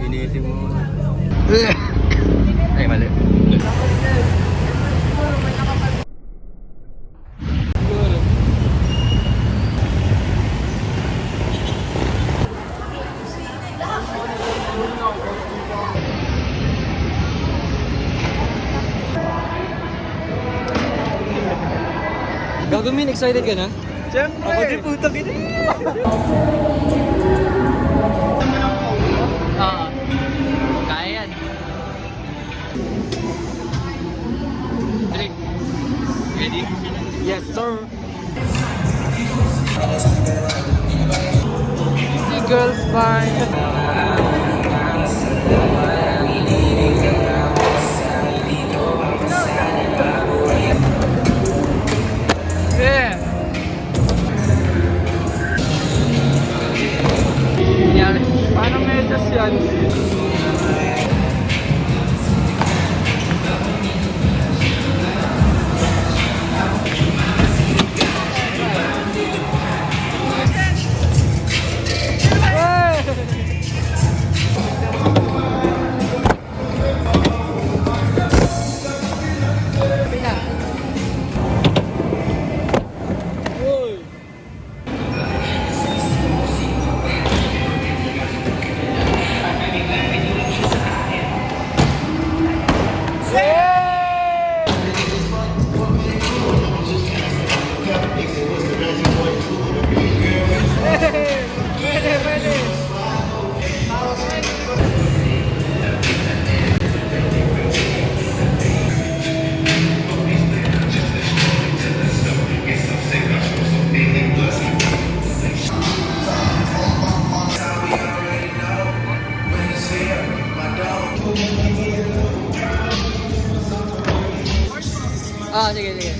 Initin mo. Ay, mali. Gagawin, excited ka na? Siyempre! Ako din puta kita. Oo. Kaya yan. Drink. Ready? Yes, sir! See girls fine. Yeah. Yan. Paano medyas yan? Ah, sige, sige.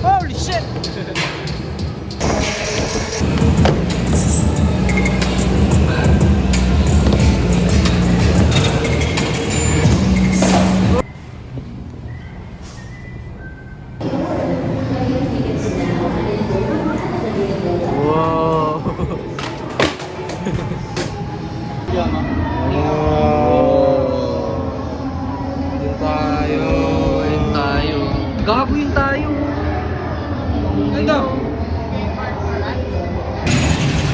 Holy shit! Wow. Yun tayo. Yun tayo. Gago yun tayo. Ganda!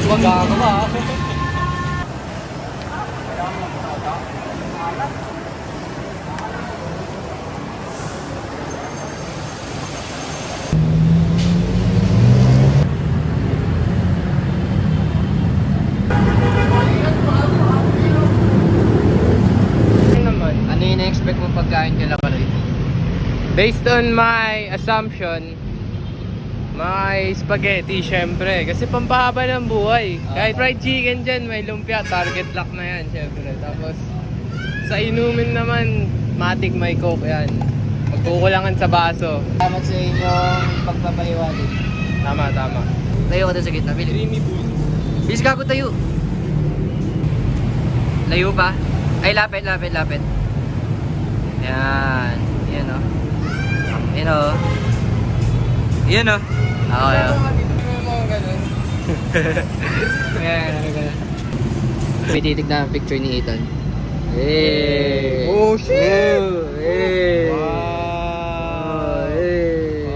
Huwag gago ba? Ano yung na-expect mo pagkain nila pa rin? Based on my assumption, may spaghetti syempre. Kasi pampahaba ng buhay. Kahit fried chicken dyan, may lumpia. Target lock na yan syempre. Tapos sa inumin naman, matik may coke yan. Magkukulangan sa baso. Salamat sa inyong pagpapaliwanag. Tama, tama. Tayo ka doon sa gitna, Billy. Creamy food. Bilis ka ako tayo. Layo pa? Ay, lapit, lapit, lapit. Yan. Yan o. Yan o. Yan o. Ako yun. May titignan ang picture ni Ethan. Hey! Oh, shit! Hey! Wow! Hey!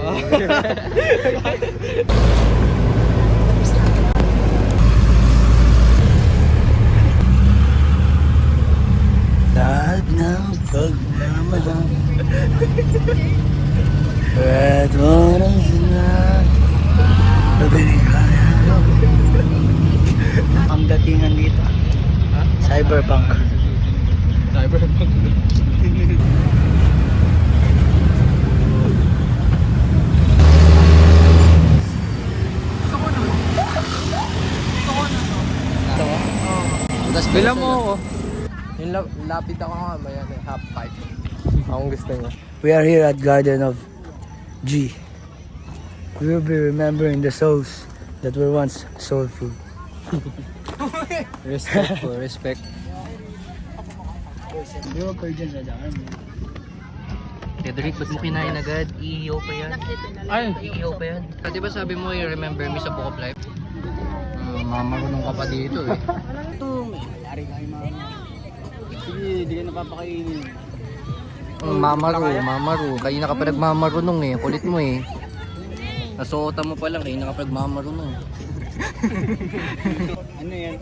Lahat ng pagmamahal at walang sila pabilikaya ang datingan dito Cyberpunk. Cyberpunk. Tapos Bilang mo ako. Yung lapit ako nga, may half pipe. Akong gusto niya. We are here at Garden of G. We will be remembering the souls that were once soulful. Respect po, respect. Di ba pwede dyan sa daan? Cedric, ba't mo kinain agad? Iiyaw pa yan. Ay! Iiyaw pa yan. Di ba sabi mo, you remember me sa Book of Life? Mamarunong ka pa dito eh. Sige, di ka napapakainin. Mamaru. Kanina ka pa nagmamarunong eh. Kulit mo eh. Nasuotan mo pa lang, kanina ka pa nagmamarunong. Ano yan?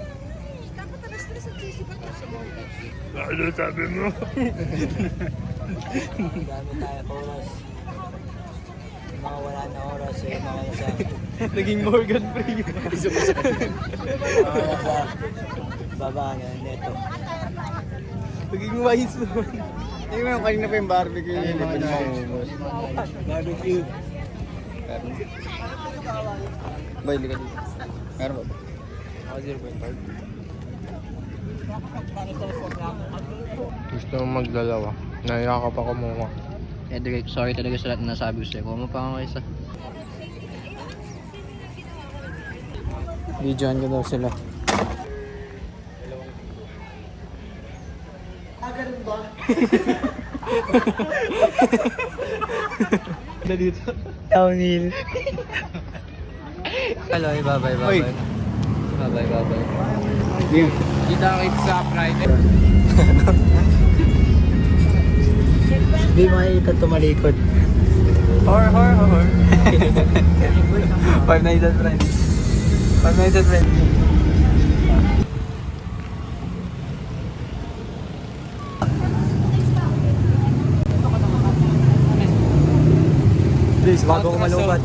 Ano sabi mo? Dami tayo oras. Yung mga wala na oras, yung mga nasa... Naging Morgan Freeman. mga nasa... Baba na, neto. Naging wise mo. Hindi mo yung kanina pa yung barbecue yun. Barbecue. Boy, liga dito. Meron ba? Ako 0.5. Gusto mo magdalawa. Nayakap ako muna. Cedric, sorry talaga sa lahat na nasabi ko sa'yo. Kuha mo pa nga isa. Videoan ko daw sila. Dito. Downhill. Hello, bye-bye. Bye-bye. Kita kita sa Friday. Hindi makikita tumalikod. Hor. Five Nights at Freddy's. Please, bago ko malubat.